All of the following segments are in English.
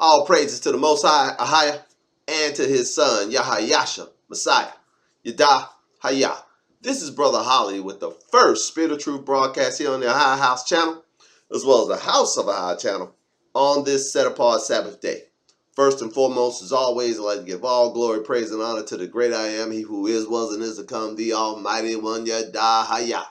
All praises to the Most High, AHAYAH, and to his son, AHAYAH'S, Messiah, AHAYAH. This is Brother Holly with the first Spirit of Truth broadcast here on the AHAYAH'S channel, as well as the House of AHAYAH channel, on this set-apart Sabbath day. First and foremost, as always, I'd like to give all glory, praise, and honor to the great I Am, he who is, was, and is to come, the Almighty One, AHAYAH,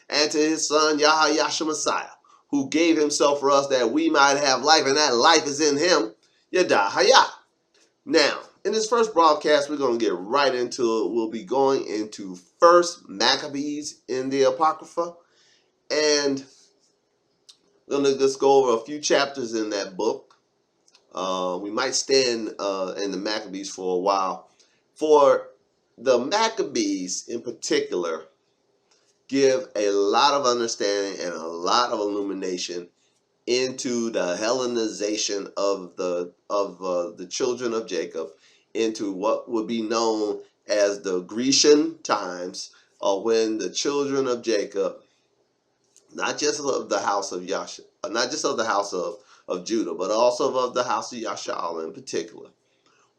and to his son, AHAYAH'S, Messiah, who gave himself for us that we might have life, and that life is in him, AHAYAH. Now, in this first broadcast, we're going to get right into it. We'll be going into First Maccabees in the Apocrypha, and we're going to just go over a few chapters in that book. We might stand in the Maccabees for a while. For the Maccabees in particular, give a lot of understanding and a lot of illumination into the Hellenization of the children of Jacob into what would be known as the Grecian times, when the children of Jacob, not just of the house of not just of the house of Judah, but also of the house of Yasha'Allah in particular,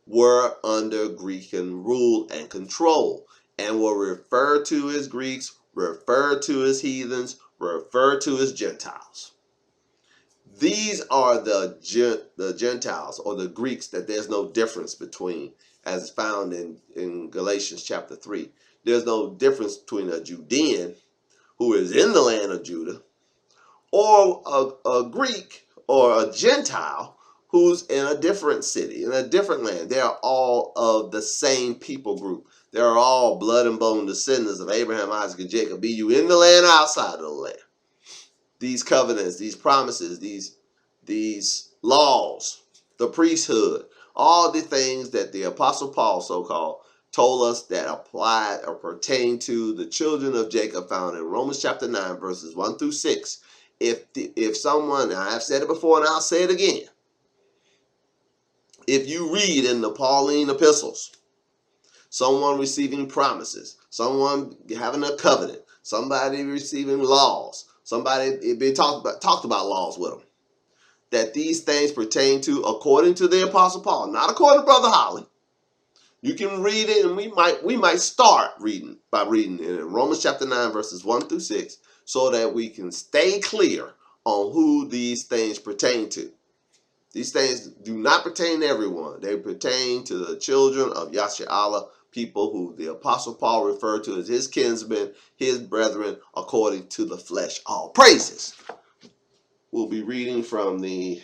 were under Grecian rule and control, and were referred to as Greeks, referred to as heathens, referred to as Gentiles. These are the Gentiles or the Greeks that there's no difference between, as found in Galatians chapter 3. There's no difference between a Judean who is in the land of Judah or a Greek or a Gentile who's in a different city, in a different land. They are all of the same people group. They're all blood and bone descendants of Abraham, Isaac, and Jacob, be you in the land or outside of the land. These covenants, these promises, these laws, the priesthood, all the things that the Apostle Paul, so-called, told us that applied or pertain to the children of Jacob, found in Romans chapter 9, verses 1 through 6. If someone, and I've said it before and I'll say it again, if you read in the Pauline epistles, someone receiving promises, someone having a covenant, somebody receiving laws, somebody being talked about laws with them, that these things pertain to, according to the Apostle Paul, not according to Brother Holly. You can read it, and we might start reading by reading it in Romans chapter 9, verses 1 through 6, so that we can stay clear on who these things pertain to. These things do not pertain to everyone. They pertain to the children of Yasha'Allah, people who the Apostle Paul referred to as his kinsmen, his brethren, according to the flesh. All praises. We'll be reading from the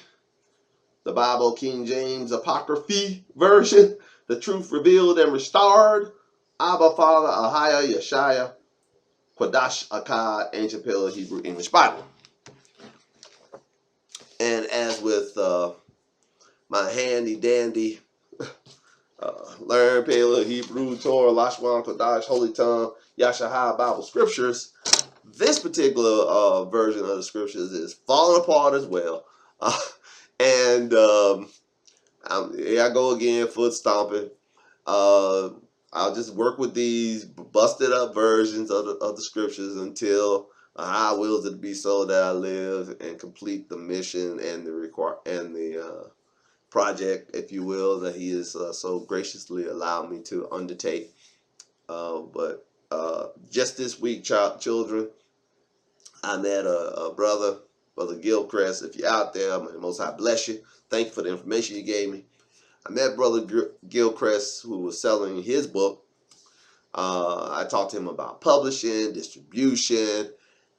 Bible King James Apocryphy version, the truth revealed and restored, Abba Father, AHAYAH, Yeshaya, Quadash Akkad, Ancient Pale Hebrew English Bible. And as with my handy dandy Learn Pale Hebrew, Torah, Lashwan, Quadash, Holy Tongue, Yashahah Bible Scriptures, this particular version of the Scriptures is falling apart as well. And here I go again, foot stomping. I'll just work with these busted up versions of the Scriptures until I wills it be so that I live and complete the mission and the project, if you will, that he has so graciously allowed me to undertake. But just this week, children, I met a brother, Brother Gilchrist. If you're out there, may the Most High bless you. Thank you for the information you gave me. I met Brother Gilchrist, who was selling his book. I talked to him about publishing, distribution,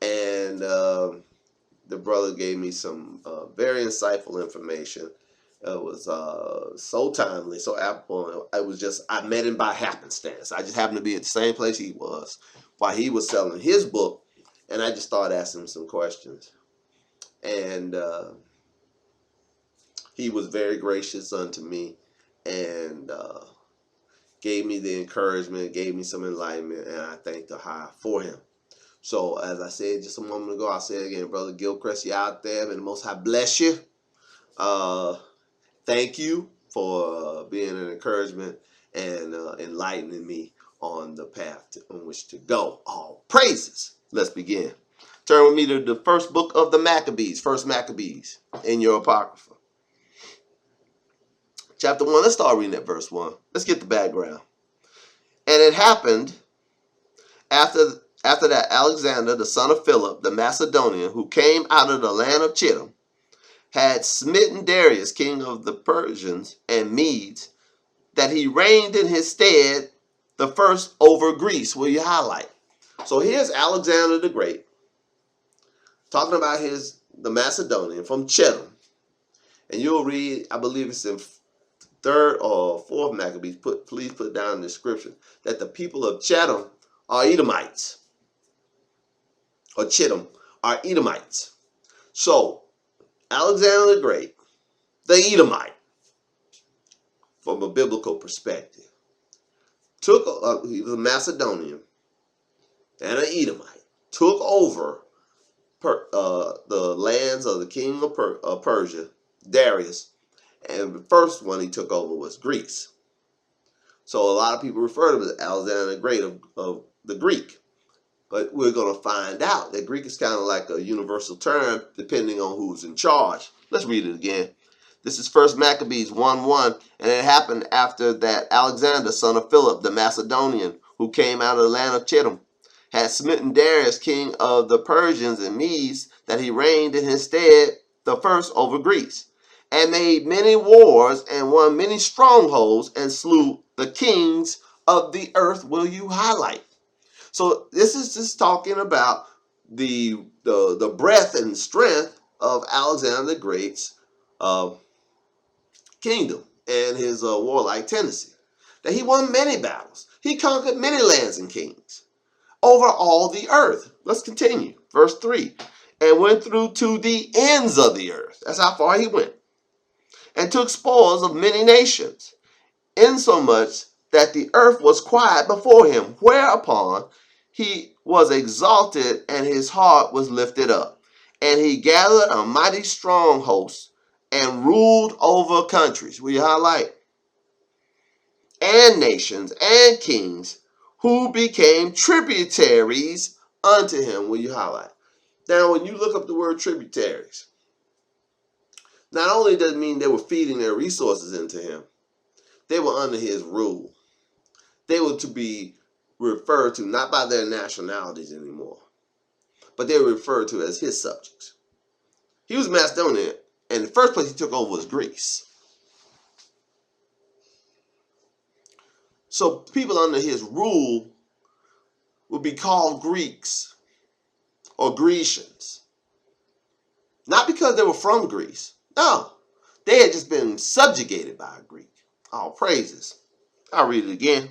and the brother gave me some very insightful information. It was so timely, so apropos. I met him by happenstance. I just happened to be at the same place he was while he was selling his book, and I just started asking him some questions. And he was very gracious unto me, and gave me the encouragement, gave me some enlightenment, and I thank the High for him. So, as I said just a moment ago, I'll say it again, Brother Gilchrist, you out there, may the Most High bless you. Thank you for being an encouragement and enlightening me on the path on which to go. All praises. Let's begin. Turn with me to the first book of the Maccabees, First Maccabees, in your Apocrypha. Chapter 1, let's start reading at verse 1. Let's get the background. And it happened after that Alexander, the son of Philip, the Macedonian, who came out of the land of Chittim, had smitten Darius, king of the Persians and Medes, that he reigned in his stead the first over Greece. Will you highlight? So here's Alexander the Great talking about the Macedonian from Chittim. And you'll read, I believe it's in 3rd or 4th Maccabees, please put down in the description, that the people of Chittim are Edomites. Or Chittim are Edomites. So, Alexander the Great, the Edomite, from a biblical perspective, he was a Macedonian and an Edomite, took over the lands of the king of Persia, Darius, and the first one he took over was Greece. So a lot of people refer to him as Alexander the Great of the Greek. But we're going to find out that Greek is kind of like a universal term depending on who's in charge. Let's read it again. This is 1 Maccabees 1:1, and it happened after that Alexander, son of Philip, the Macedonian, who came out of the land of Chittim, had smitten Darius, king of the Persians and Medes, that he reigned in his stead the first over Greece, and made many wars and won many strongholds and slew the kings of the earth. Will you highlight? So this is just talking about the breadth and strength of Alexander the Great's kingdom and his warlike tendency. That he won many battles. He conquered many lands and kings over all the earth. Let's continue. Verse 3. And went through to the ends of the earth. That's how far he went. And took spoils of many nations, insomuch that the earth was quiet before him, whereupon he was exalted and his heart was lifted up. And he gathered a mighty strong host and ruled over countries. Will you highlight? And nations and kings who became tributaries unto him. Will you highlight? Now, when you look up the word tributaries, not only does it mean they were feeding their resources into him, they were under his rule. They were to be referred to not by their nationalities anymore, but they were referred to as his subjects. He was Macedonian, and the first place he took over was Greece. So people under his rule would be called Greeks or Grecians. Not because they were from Greece. No, they had just been subjugated by a Greek. All praises. I'll read it again.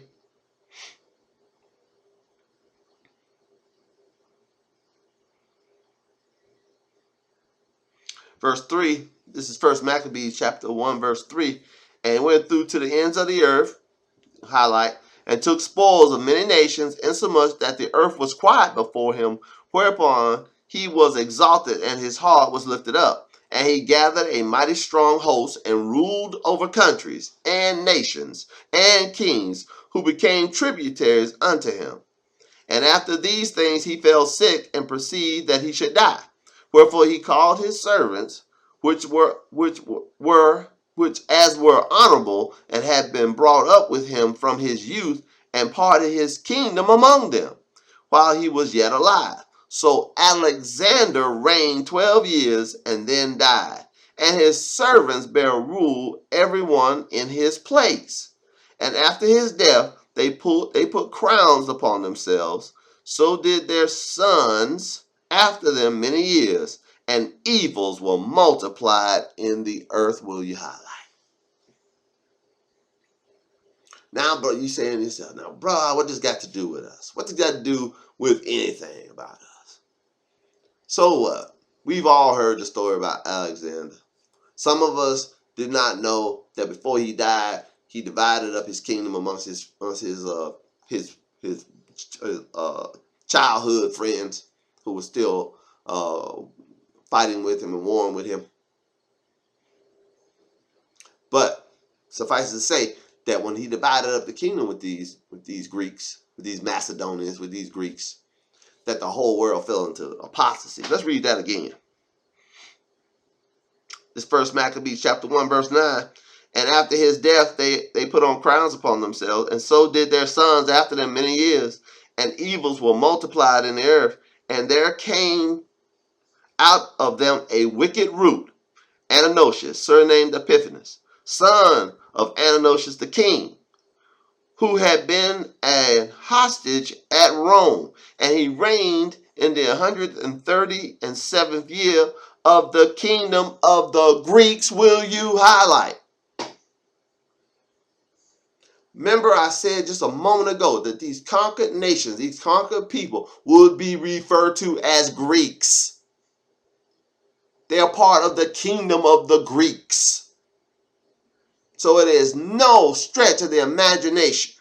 Verse 3, this is 1 Maccabees chapter 1, verse 3. And went through to the ends of the earth, highlight, and took spoils of many nations, insomuch that the earth was quiet before him, whereupon he was exalted and his heart was lifted up. And he gathered a mighty strong host and ruled over countries and nations and kings who became tributaries unto him. And after these things he fell sick and perceived that he should die. Wherefore he called his servants, which as were honorable and had been brought up with him from his youth, and parted his kingdom among them, while he was yet alive. So Alexander reigned 12 years and then died, and his servants bare rule every one in his place. And after his death they put crowns upon themselves. So did their sons after them many years, and evils were multiplied in the earth. Will you highlight? Now, bro, you saying this, now, bro, what this got to do with us? What this got to do with anything about us? So what? We've all heard the story about Alexander. Some of us did not know that before he died, he divided up his kingdom amongst his childhood friends who were still fighting with him and warring with him. But suffice to say that when he divided up the kingdom with these Greeks, with these Macedonians, with these Greeks, that the whole world fell into apostasy. Let's read that again. This 1 Maccabees chapter 1, verse 9. And after his death, they put on crowns upon themselves, and so did their sons after them many years. And evils were multiplied in the earth, and there came out of them a wicked root, Antiochus, surnamed Epiphanes, son of Antiochus the king, who had been a hostage at Rome, and he reigned in the 137th year of the kingdom of the Greeks. Will you highlight? Remember, I said just a moment ago that these conquered nations, these conquered people, would be referred to as Greeks. They are part of the kingdom of the Greeks. So it is no stretch of the imagination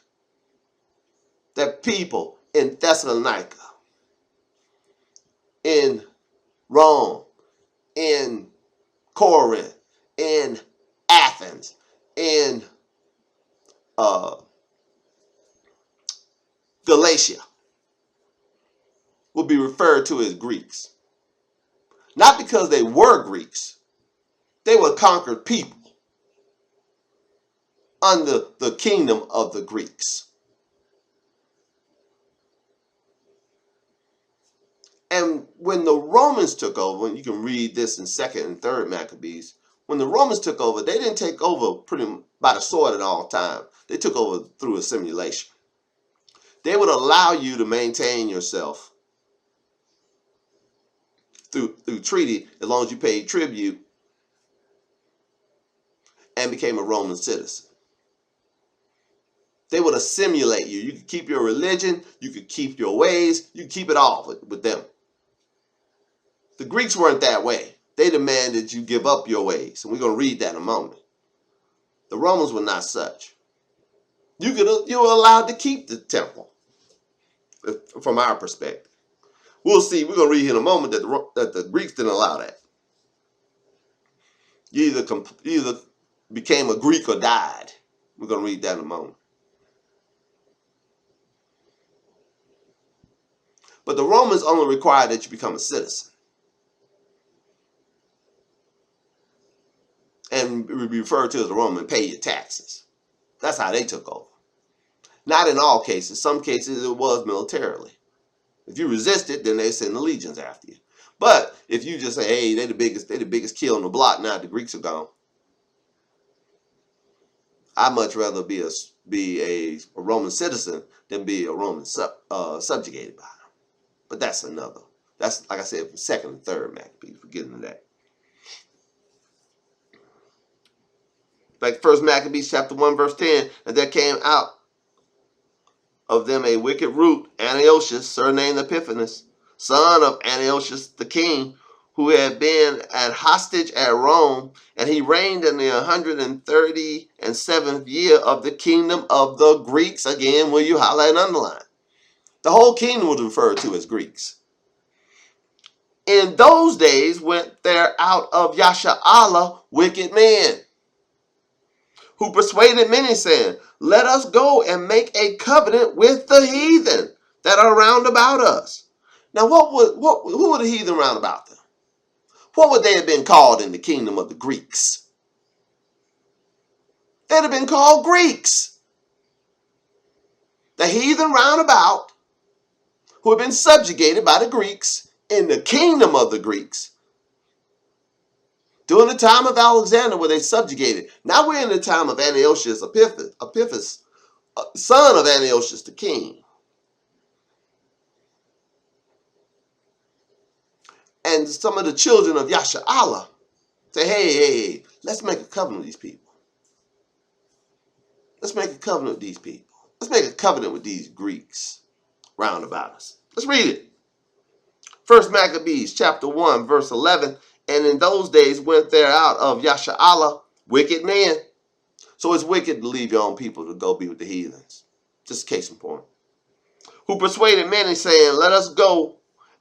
that people in Thessalonica, in Rome, in Corinth, in Athens, in Galatia will be referred to as Greeks. Not because they were Greeks. They were conquered people under the kingdom of the Greeks. And when the Romans took over, and you can read this in 2nd and 3rd Maccabees, when the Romans took over, they didn't take over pretty by the sword at all times. They took over through assimilation. They would allow you to maintain yourself through treaty as long as you paid tribute and became a Roman citizen. They would assimilate you. You could keep your religion, you could keep your ways, you could keep it all with them. The Greeks weren't that way. They demanded you give up your ways, and we're going to read that in a moment. The Romans were not such. You were allowed to keep the temple, from our perspective. We'll see. We're going to read in a moment that the Greeks didn't allow that. You either became a Greek or died. We're going to read that in a moment. But the Romans only required that you become a citizen and be referred to as a Roman, pay your taxes. That's how they took over. Not in all cases. Some cases it was militarily. If you resisted, then they send the legions after you. But if you just say, hey, they're the biggest kill on the block now, the Greeks are gone. I'd much rather be a Roman citizen than be a Roman subjugated by them. But that's another. That's, like I said, from 2nd and 3rd Maccabees. We're getting to that. Like 1st Maccabees chapter 1 verse 10. And there came out of them a wicked root, Antiochus, surnamed Epiphanes, son of Antiochus the king, who had been an hostage at Rome, and he reigned in the 137th year of the kingdom of the Greeks. Again, will you highlight and underline? The whole kingdom was referred to as Greeks. In those days went there out of Yasha'Allah wicked men, who persuaded many, saying, let us go and make a covenant with the heathen that are round about us. Now, who were the heathen round about them? What would they have been called in the kingdom of the Greeks? They'd have been called Greeks. The heathen round about, who had been subjugated by the Greeks in the kingdom of the Greeks. During the time of Alexander, were they subjugated? Now we're in the time of Antiochus Epiphanes, son of Antiochus the king. And some of the children of Yasha'Allah say, hey, let's make a covenant with these people. Let's make a covenant with these people. Let's make a covenant with these Greeks round about us. Let's read it. 1st Maccabees chapter 1 verse 11. And in those days went there out of Yasha'Allah wicked men. So it's wicked to leave your own people to go be with the heathens. Just a case in point. Who persuaded many, saying, let us go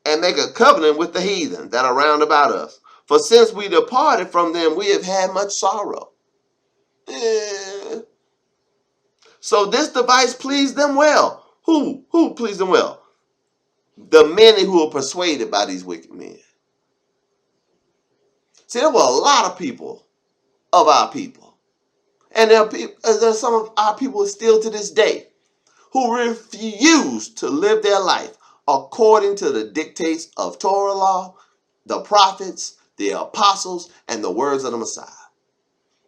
and make a covenant with the heathen that are round about us. For since we departed from them, we have had much sorrow. So this device pleased them well. Who pleased them well? The many who were persuaded by these wicked men. See, there were a lot of people of our people And there's some of our people still to this day who refuse to live their life according to the dictates of Torah law, the prophets, the apostles, and the words of the Messiah.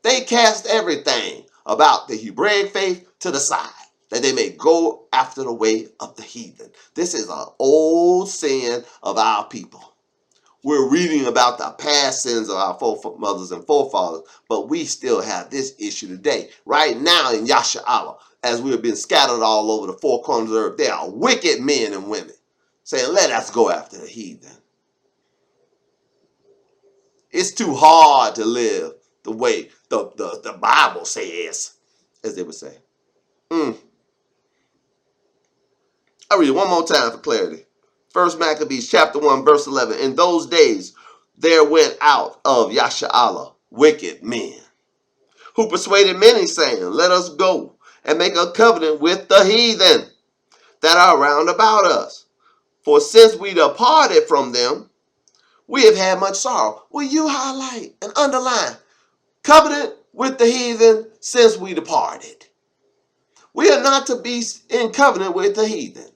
They cast everything about the Hebraic faith to the side, that they may go after the way of the heathen. This is an old sin of our people. We're reading about the past sins of our foremothers and forefathers, but we still have this issue today. Right now in Yasha'Allah, as we have been scattered all over the four corners of the earth, there are wicked men and women saying, let us go after the heathen. It's too hard to live the way the Bible says, as they would say. I'll read it one more time for clarity. 1 Maccabees chapter 1, verse 11. In those days there went out of Yasha'Allah wicked men, who persuaded many, saying, let us go and make a covenant with the heathen that are round about us. For since we departed from them, we have had much sorrow. Will you highlight and underline covenant with the heathen since we departed? We are not to be in covenant with the heathen.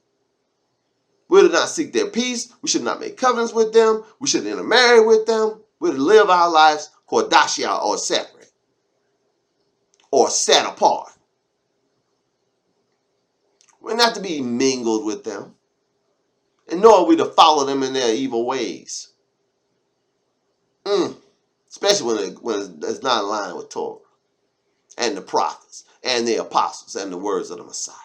We do not seek their peace. We should not make covenants with them. We should intermarry with them. We're to live our lives kodashia, or separate, or set apart. We're not to be mingled with them, and nor are we to follow them in their evil ways. Especially when it's not in line with Torah and the prophets and the apostles and the words of the Messiah.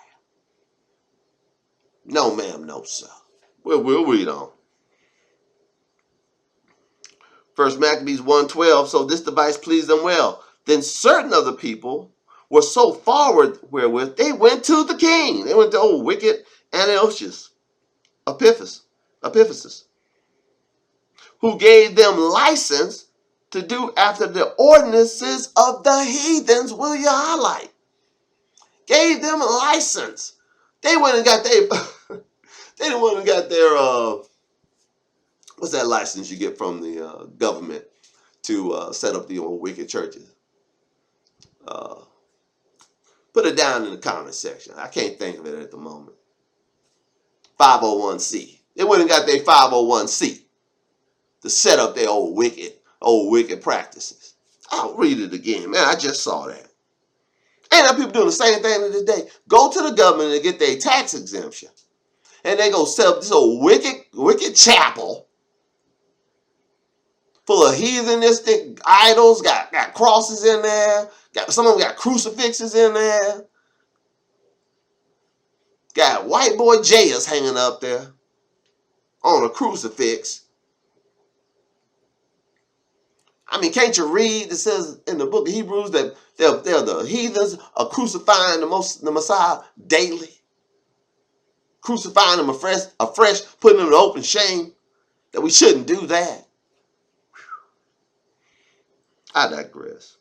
No, ma'am, no, sir. We'll read on. 1 Maccabees 1:12. So this device pleased them well. Then certain of the people were so forward wherewith they went to the king. They went to old wicked Antiochus Epiphanes, who gave them license to do after the ordinances of the heathens. Will you highlight? Gave them a license. They went and got their they didn't want to got their what's that license you get from the government to set up the old wicked churches? Put it down in the comment section. I can't think of it at the moment. 501c. They went and got their 501c to set up their old wicked practices. I'll read it again. Man, I just saw that. Ain't that people doing the same thing today? Go to the government and get their tax exemption. And they go set up this old wicked chapel full of heathenistic idols, got crosses in there, some of them got crucifixes in there, got white boy Jesus hanging up there on a crucifix. I mean, can't you read? It says in the book of Hebrews that they're the heathens are crucifying the Messiah daily. Crucifying him afresh, putting him to open shame. That we shouldn't do that. I digress.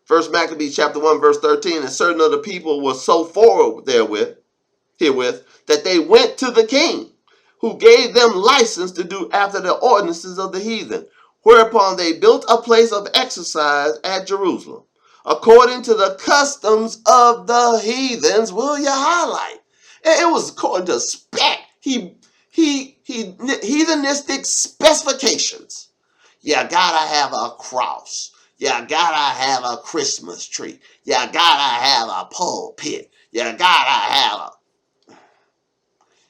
1 Maccabees chapter 1, verse 13. And certain of the people were so forward herewith that they went to the king, who gave them license to do after the ordinances of the heathen. Whereupon they built a place of exercise at Jerusalem, according to the customs of the heathens. Will you highlight? It was according to heathenistic specifications. You gotta have a cross. You gotta have a Christmas tree. You gotta have a pulpit. You gotta have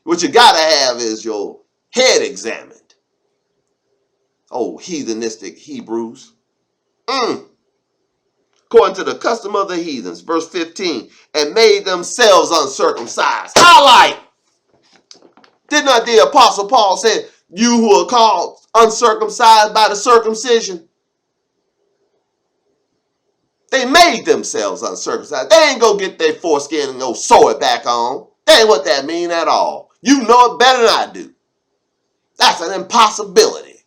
what you gotta have is your head examined. Oh, heathenistic Hebrews. According to the custom of the heathens. Verse 15. And made themselves uncircumcised. Highlight. Did not the Apostle Paul say, you who are called uncircumcised by the circumcision? They made themselves uncircumcised. They ain't go get their foreskin and go sew it back on. That ain't what that mean at all. You know it better than I do. That's an impossibility.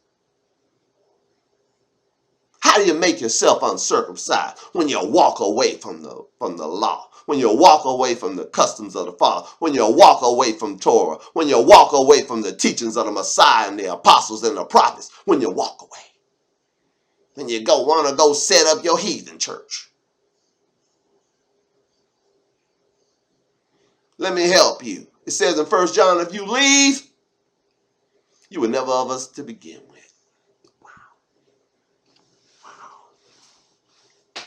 How do you make yourself uncircumcised? When you walk away from the law, when you walk away from the customs of the Father, when you walk away from Torah, when you walk away from the teachings of the Messiah and the apostles and the prophets, when you walk away. when you want to go set up your heathen church. Let me help you. It says in 1 John, if you leave, you were never of us to begin with. Wow. Wow.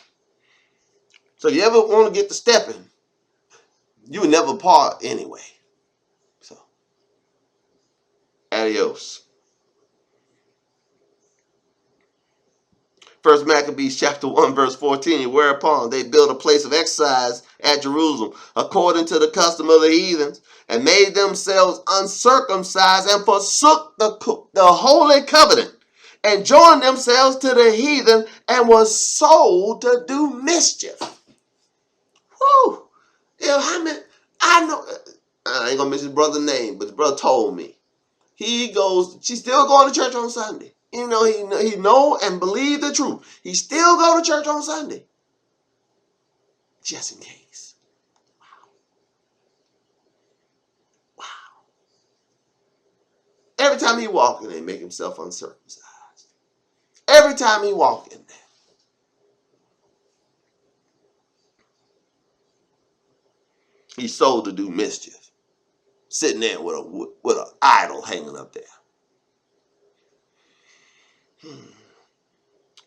So you ever want to get to stepping, you were never part anyway. So, adios. First Maccabees chapter 1 verse 14, whereupon they built a place of exercise at Jerusalem according to the custom of the heathens, and made themselves uncircumcised, and forsook the holy covenant, and joined themselves to the heathen, and was sold to do mischief. Whew. I know, I ain't gonna mention his brother's name, but his brother told me. She's still going to church on Sunday. You know, he know and believe the truth. He still go to church on Sunday. Just in case. Wow. Wow. Every time he walk in, they make himself uncircumcised. Every time he walk in there. He's sold to do mischief. Sitting there with an idol hanging up there.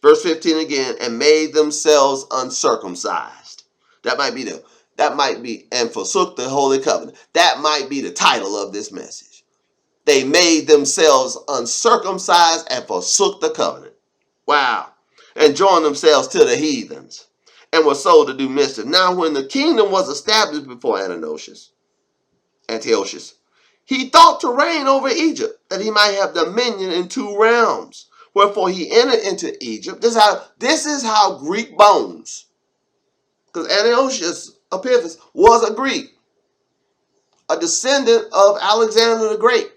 Verse 15 again, and made themselves uncircumcised. That might be, and forsook the holy covenant. That might be the title of this message. They made themselves uncircumcised and forsook the covenant. Wow. And joined themselves to the heathens, and were sold to do mischief. Now when the kingdom was established before Antiochus, he thought to reign over Egypt, that he might have dominion in 2 realms. Wherefore he entered into Egypt. This is how Greek bones, because Antiochus Epiphanes was a Greek, a descendant of Alexander the Great,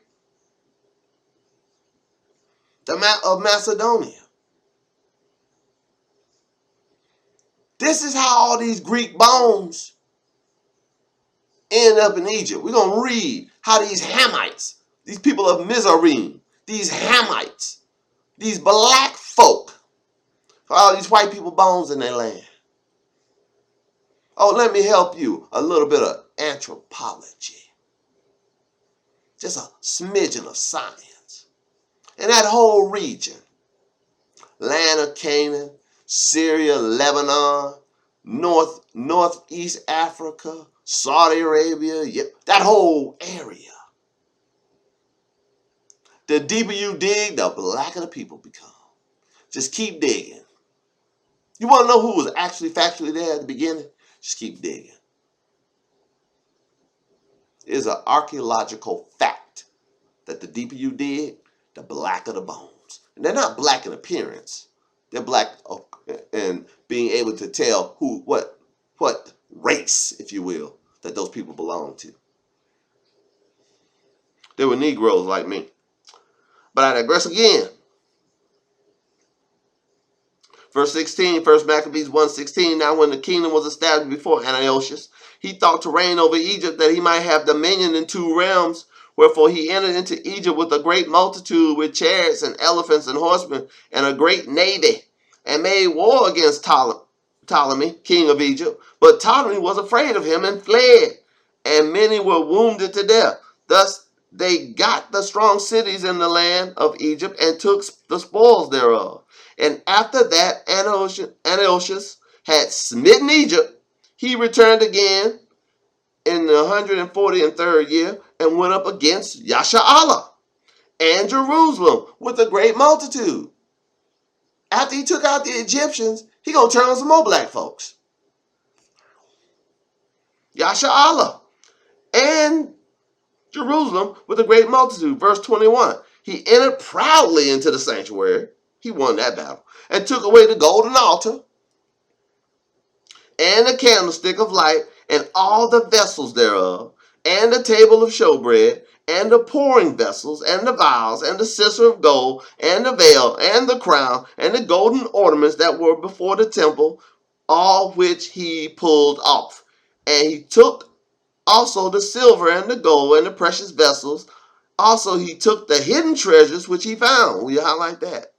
of Macedonia. This is how all these Greek bones end up in Egypt. We're going to read how these Hamites, these people of Mizraim, these Hamites, these black folk, all these white people bones in their land. Oh, let me help you. A little bit of anthropology. Just a smidgen of science. In that whole region, land of Canaan, Syria, Lebanon, Northeast Africa, Saudi Arabia, that whole area. The deeper you dig, the blacker the people become. Just keep digging. You want to know who was actually factually there at the beginning? Just keep digging. It is an archaeological fact that the deeper you dig, the blacker the bones. And they're not black in appearance. They're black in being able to tell what race, if you will, that those people belong to. They were Negroes like me. But I digress again. Verse 16, 1 Maccabees 1:16. Now when the kingdom was established before Antiochus, he thought to reign over Egypt, that he might have dominion in 2 realms. Wherefore he entered into Egypt with a great multitude, with chariots and elephants and horsemen, and a great navy, and made war against Ptolemy, king of Egypt. But Ptolemy was afraid of him and fled, and many were wounded to death. Thus they got the strong cities in the land of Egypt, and took the spoils thereof. And after that Antiochus had smitten Egypt, he returned again in the 143rd year, and went up against Yasha'Allah and Jerusalem with a great multitude. After he took out the Egyptians, he gonna turn on some more black folks. Yasha'Allah and Jerusalem with a great multitude. Verse 21. He entered proudly into the sanctuary. He won that battle. And took away the golden altar and the candlestick of light and all the vessels thereof, and the table of showbread, and the pouring vessels, and the vials, and the censer of gold, and the veil, and the crown, and the golden ornaments that were before the temple, all which he pulled off. And he took also the silver and the gold and the precious vessels. Also he took the hidden treasures which he found. We highlight that.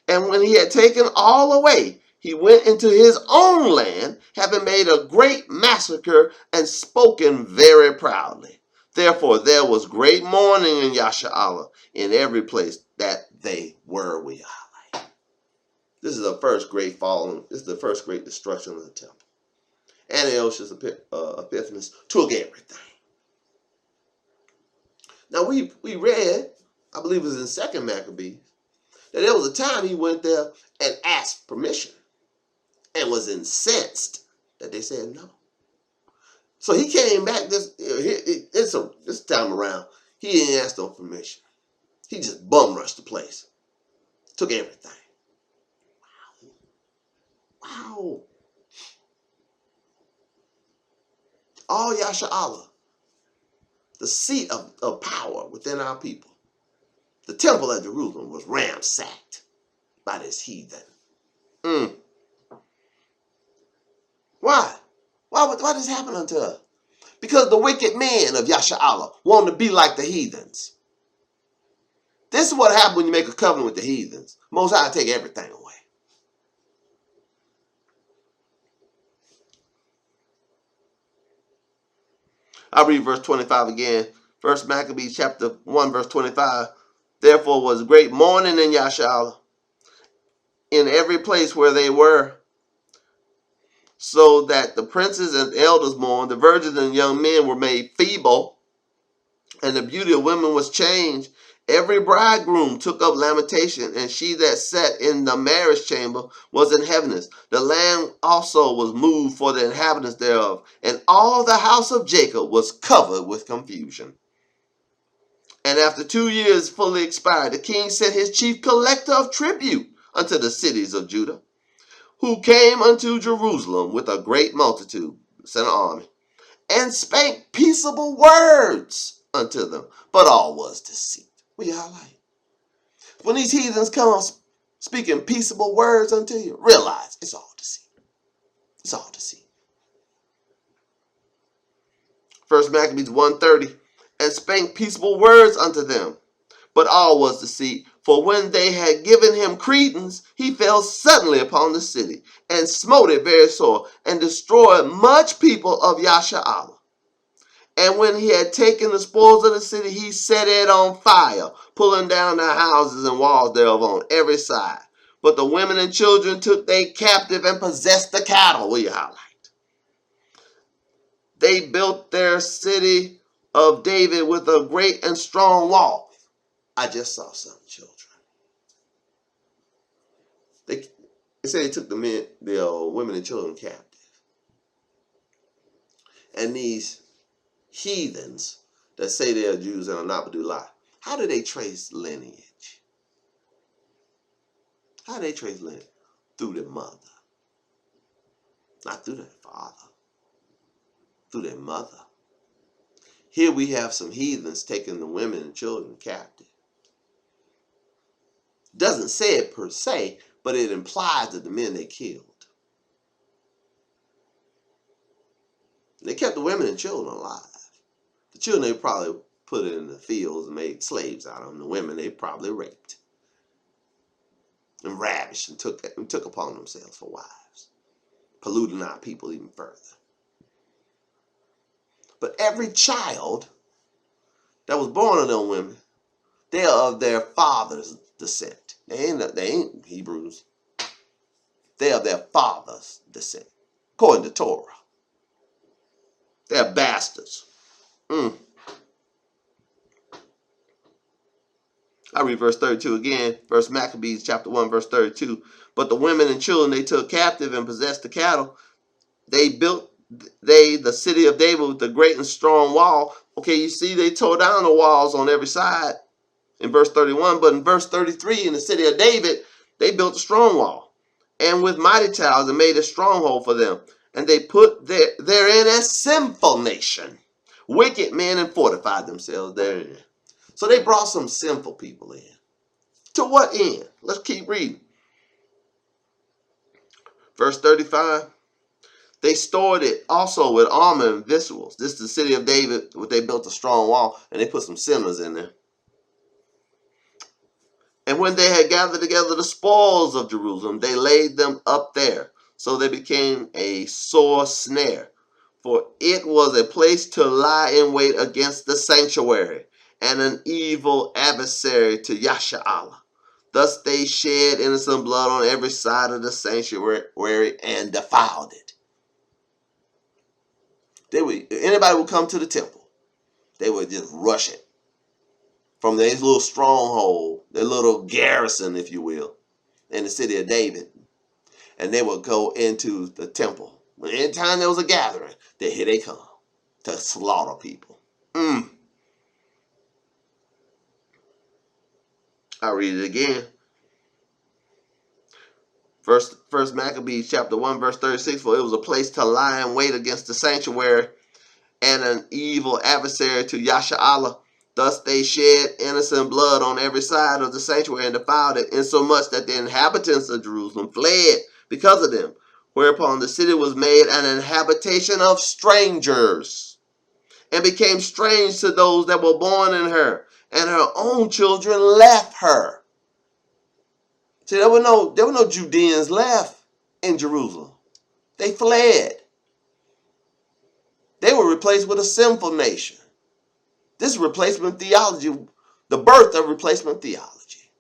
And when he had taken all away, he went into his own land, having made a great massacre and spoken very proudly. Therefore there was great mourning in Yasha'Allah in every place that they were. This is the first great falling. This is the first great destruction of the temple. Antiochus Epiphanes took everything. Now we read, I believe it was in Second Maccabees, that there was a time he went there and asked permission and was incensed that they said no. So he came back this time around. He didn't ask no permission. He just bum rushed the place. Took everything. Wow. All Yasha'Allah, the seat of power within our people. The temple at Jerusalem was ransacked by this heathen. Why? Why this happen unto us? Because the wicked men of Yasha'Allah want to be like the heathens. This is what happens when you make a covenant with the heathens. Most High take everything away. I'll read verse 25 again. First Maccabees chapter 1, verse 25. Therefore was great mourning in Yasha'Allah in every place where they were, so that the princes and elders mourned, the virgins and young men were made feeble, and the beauty of women was changed. Every bridegroom took up lamentation, and she that sat in the marriage chamber was in heaviness. The land also was moved for the inhabitants thereof, and all the house of Jacob was covered with confusion. And after 2 years fully expired, the king sent his chief collector of tribute unto the cities of Judah, who came unto Jerusalem with a great multitude, sent an army, and spake peaceable words unto them, but all was deceit. What you highlight? When these heathens come speaking peaceable words unto you, realize it's all deceit. It's all deceit. First Maccabees 1:30, and spake peaceable words unto them, but all was deceit. For when they had given him credence, he fell suddenly upon the city, and smote it very sore, and destroyed much people of Yasha'Allah. And when he had taken the spoils of the city, he set it on fire, pulling down the houses and walls thereof on every side. But the women and children took they captive and possessed the cattle. Will you highlight? They built their city of David with a great and strong wall. I just saw some children. They say they took the women and children captive. And these heathens that say they are Jews and are not but do lie, how do they trace lineage? How do they trace lineage? Through their mother. Not through their father. Through their mother. Here we have some heathens taking the women and children captive. Doesn't say it per se, but it implies that the men they killed. They kept the women and children alive. The children they probably put in the fields and made slaves out of them. The women they probably raped and ravished and took upon themselves for wives, polluting our people even further. But every child that was born of them women, they are of their father's descent. They ain't Hebrews. They are their father's descent, according to Torah. They're bastards. I read verse 32 again. First Maccabees chapter 1, verse 32. But the women and children they took captive and possessed the cattle. They built the city of David with a great and strong wall. Okay, you see they tore down the walls on every side in verse 31. But in verse 33, in the city of David, they built a strong wall, and with mighty towers and made a stronghold for them. And they put therein a sinful nation, wicked men, and fortified themselves therein. So they brought some sinful people in. To what end? Let's keep reading. Verse 35. They stored it also with armor and victuals. This is the city of David, where they built a strong wall, and they put some sinners in there. And when they had gathered together the spoils of Jerusalem, they laid them up there. So they became a sore snare. For it was a place to lie in wait against the sanctuary, and an evil adversary to Yasha'Allah. Thus they shed innocent blood on every side of the sanctuary and defiled it. Anybody would come to the temple, they would just rush it from their little stronghold, their little garrison, if you will, in the city of David. And they would go into the temple. Anytime there was a gathering, here they come to slaughter people. I read it again. First Maccabees chapter 1 verse 36. For it was a place to lie in wait against the sanctuary, and an evil adversary to Yasha'Allah. Thus they shed innocent blood on every side of the sanctuary and defiled it, insomuch that the inhabitants of Jerusalem fled because of them. Whereupon the city was made an habitation of strangers, and became strange to those that were born in her, and her own children left her. See, there were no Judeans left in Jerusalem. They fled. They were replaced with a sinful nation. This is replacement theology, the birth of replacement theology.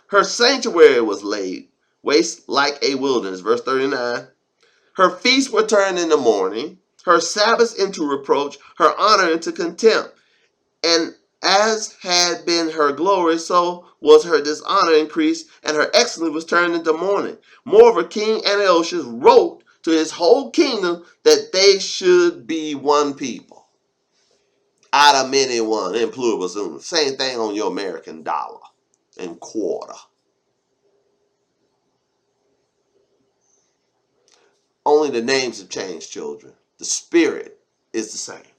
Her sanctuary was laid waste like a wilderness. Verse 39. Her feasts were turned into mourning, her Sabbaths into reproach, her honor into contempt. And as had been her glory, so was her dishonor increased, and her excellence was turned into mourning. Moreover, King Antiochus wrote to his whole kingdom that they should be one people. Out of many one, in pluribus unum. Same thing on your American dollar and quarter. Only the names have changed, children. The spirit is the same.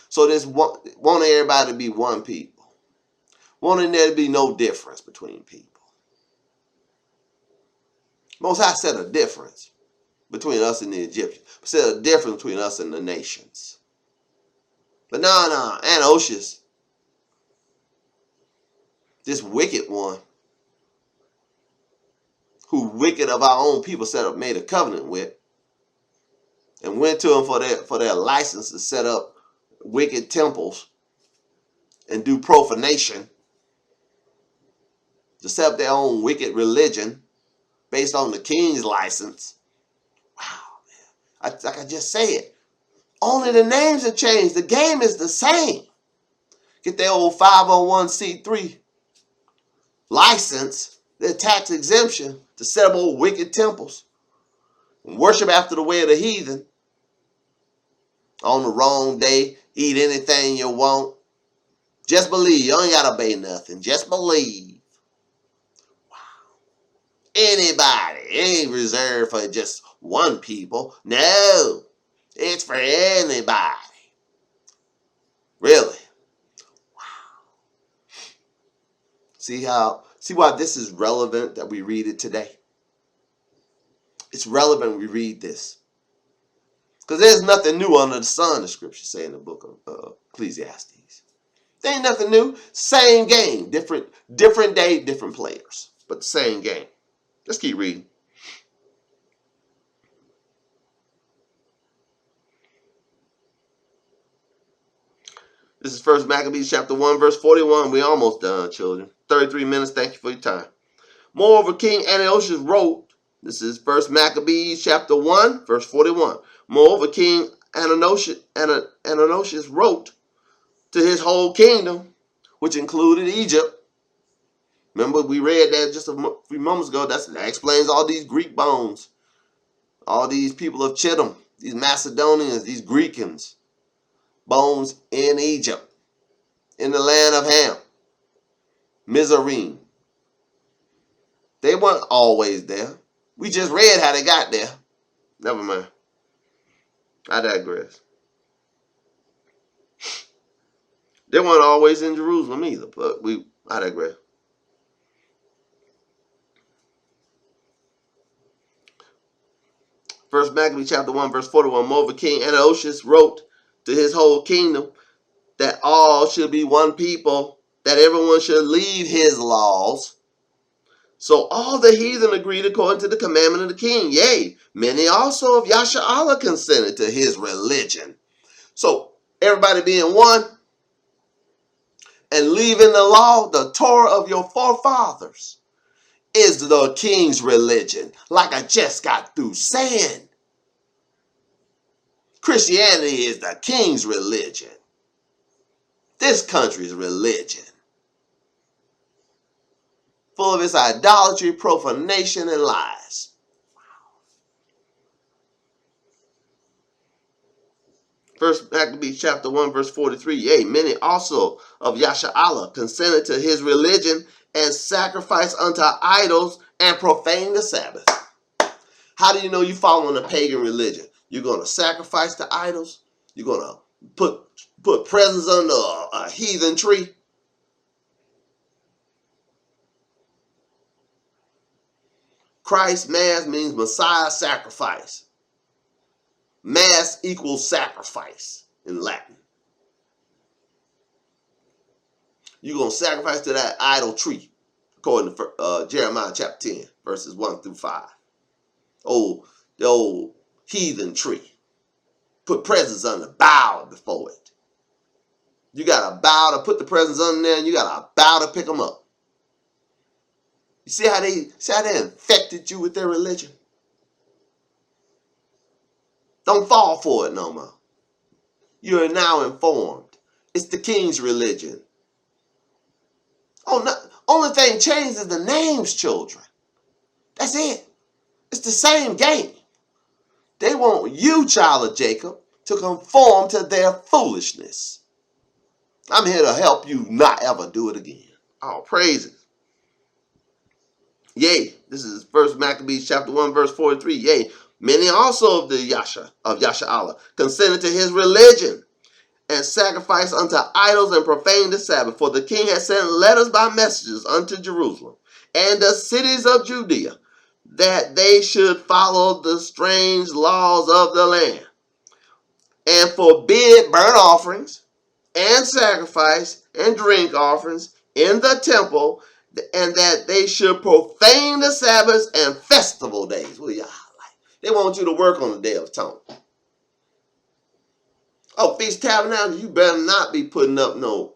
So this wanting everybody to be one people. Wanting there to be no difference between people. Most High said a difference between us and the Egyptians. Said a difference between us and the nations. But no, Antiochus, this wicked one, who wicked of our own people made a covenant with, and went to them for their license to set up wicked temples and do profanation, to set up their own wicked religion based on the king's license. Wow, man. Like I just said, only the names have changed. The game is the same. Get their old 501c3 license, their tax exemption, to set up old wicked temples and worship after the way of the heathen. On the wrong day, eat anything you want. Just believe. You ain't got to obey nothing. Just believe. Wow. Anybody. It ain't reserved for just one people. No. It's for anybody. Really. Wow. See why this is relevant that we read it today? It's relevant we read this. Because there's nothing new under the sun, the scriptures say in the book of Ecclesiastes. There ain't nothing new. Same game. Different day, different players. But the same game. Let's keep reading. This is 1 Maccabees chapter 1, verse 41. We almost done, children. 33 minutes. Thank you for your time. Moreover, King Antiochus wrote, this is 1 Maccabees chapter 1, verse 41. Moreover, King Antiochus wrote to his whole kingdom, which included Egypt. Remember, we read that just a few moments ago. That explains all these Greek bones. All these people of Chittim, these Macedonians, these Greekans. Bones in Egypt, in the land of Ham, Mizraim. They weren't always there. We just read how they got there. Never mind. I digress. They weren't always in Jerusalem either, but I digress. First Maccabees chapter 1, verse 41. Moreover, King Antiochus wrote to his whole kingdom that all should be one people, that everyone should leave his laws. So all the heathen agreed according to the commandment of the king. Yea, many also of Yasha'Allah consented to his religion. So everybody being one and leaving the law, the Torah of your forefathers, is the king's religion. Like I just got through saying, Christianity is the king's religion. This country's religion. Full of its idolatry, profanation, and lies. First Maccabees chapter 1 verse 43. Yea, many also of Yasha'Allah consented to his religion and sacrificed unto idols and profaned the Sabbath. How do you know you following a pagan religion? You're going to sacrifice to idols? You're going to put presents under a heathen tree? Christ mass means Messiah sacrifice. Mass equals sacrifice in Latin. You're going to sacrifice to that idol tree, according to Jeremiah chapter 10, verses 1 through 5. The old heathen tree. Put presents under, bow before it. You got to bow to put the presents under there, and you got to bow to pick them up. You see how they infected you with their religion? Don't fall for it no more. You are now informed. It's the king's religion. Oh, no, only thing changed is the names, children. That's it. It's the same game. They want you, child of Jacob, to conform to their foolishness. I'm here to help you not ever do it again. All praises. Yea, this is 1 Maccabees chapter 1 verse 43. Yea, many also of Yasha'Allah consented to his religion and sacrificed unto idols and profaned the Sabbath. For the king had sent letters by messengers unto Jerusalem and the cities of Judea, that they should follow the strange laws of the land, and forbid burnt offerings, and sacrifice, and drink offerings in the temple, and that they should profane the Sabbaths and festival days. Well, yeah, they want you to work on the Day of Atonement. Oh, Feast Tabernacles, you better not be putting up no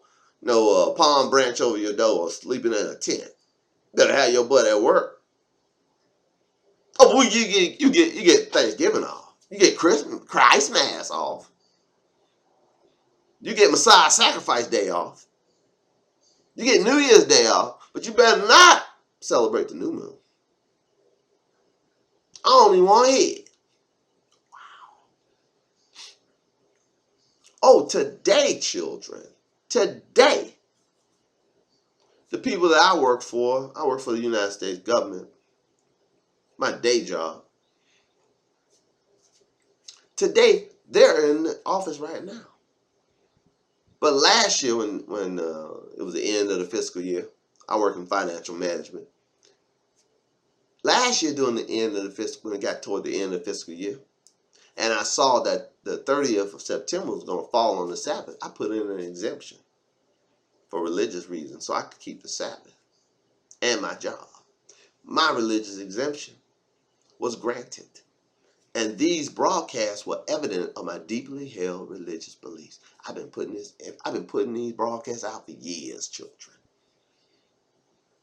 palm branch over your door or sleeping in a tent. Better have your butt at work. Oh, well, you get Thanksgiving off. You get Christmas off. You get Messiah Sacrifice Day off. You get New Year's Day off. But you better not celebrate the new moon. I don't even want to hear it. Wow. Oh, today, children. Today. The people that I work for the United States government. My day job. Today, they're in the office right now. But last year, when it was the end of the fiscal year, I work in financial management. Last year, during the end of the fiscal, when it got toward the end of the fiscal year, and I saw that the 30th of September was going to fall on the Sabbath, I put in an exemption for religious reasons so I could keep the Sabbath and my job. My religious exemption was granted. And these broadcasts were evident of my deeply held religious beliefs. I've been putting these broadcasts out for years, children.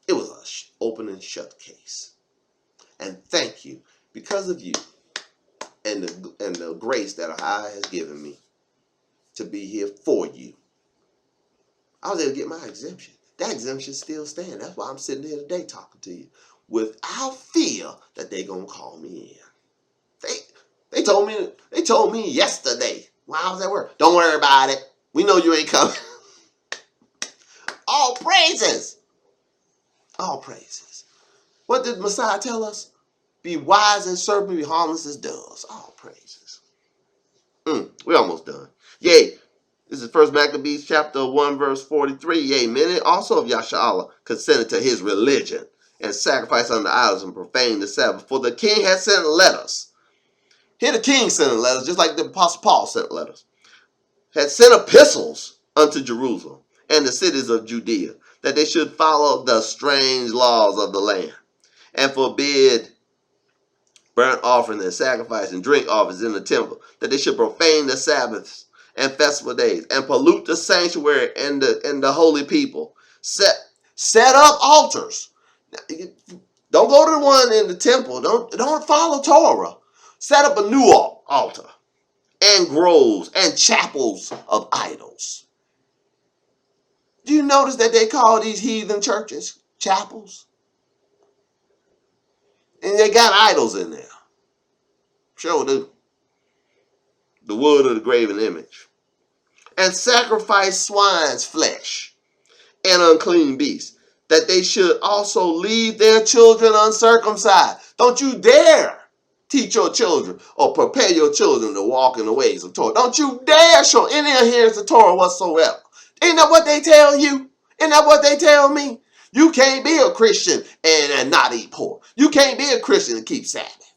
It was an open and shut case. And thank you, because of you and the grace that AHAYAH has given me to be here for you, I was able to get my exemption. That exemption still stands. That's why I'm sitting here today talking to you without fear that they're gonna call me in. They told me yesterday while I was at work, don't worry about it. We know you ain't coming. All praises. All praises. What did Messiah tell us? Be wise as serpent, be harmless as doves. All praises. We're almost done. Yea, this is 1 Maccabees chapter 1 verse 43. Yea, many also of Yasha'Allah consented to his religion and sacrificed unto idols and profaned the Sabbath. For the king had sent letters. Here the king sent letters, just like the Apostle Paul sent letters. Had sent epistles unto Jerusalem and the cities of Judea, that they should follow the strange laws of the land, and forbid burnt offering and sacrifice and drink offerings in the temple, that they should profane the Sabbaths and festival days, and pollute the sanctuary and the holy people. Set up altars. Don't go to the one in the temple. Don't follow Torah. Set up a new altar, and groves and chapels of idols. Do you notice that they call these heathen churches chapels? And they got idols in there. Sure do. The wood of the graven image. And sacrifice swine's flesh and unclean beasts, that they should also leave their children uncircumcised. Don't you dare teach your children or prepare your children to walk in the ways of Torah. Don't you dare show any adherence to Torah whatsoever. Ain't that what they tell you? Ain't that what they tell me? You can't be a Christian and not eat pork. You can't be a Christian and keep Sabbath.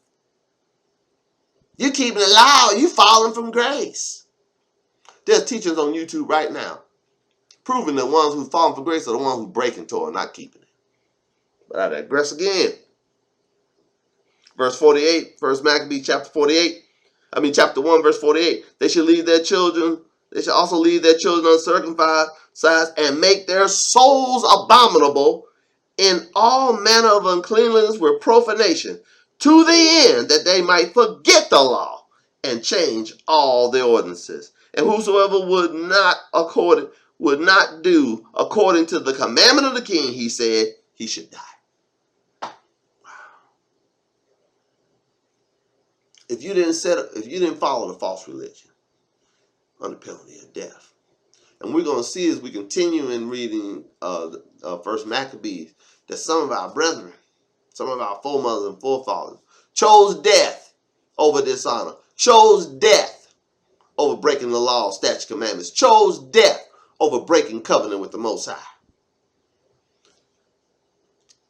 You keeping it loud. You falling from grace. There's teachers on YouTube right now proving the ones who falling from grace are the ones who breaking Torah, not keeping it. But I digress again. Verse 48, 1 Maccabees chapter 1, verse 48. They should leave their children. They should also leave their children uncircumcised and make their souls abominable in all manner of uncleanliness with profanation, to the end that they might forget the law and change all their ordinances. And whosoever would not do according to the commandment of the king, he said, he should die. If you didn't follow the false religion, under penalty of death. And we're going to see as we continue in reading First Maccabees that some of our brethren, some of our foremothers and forefathers chose death over dishonor, chose death over breaking the law, statutes, commandments, chose death over breaking covenant with the Most High.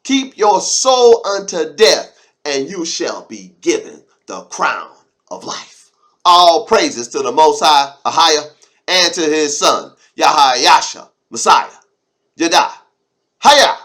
Keep your soul unto death, and you shall be given the crown of life. All praises to the Most High, AHAYAH, and to his son, AHAYAH'S, Messiah, Yada, Hayah.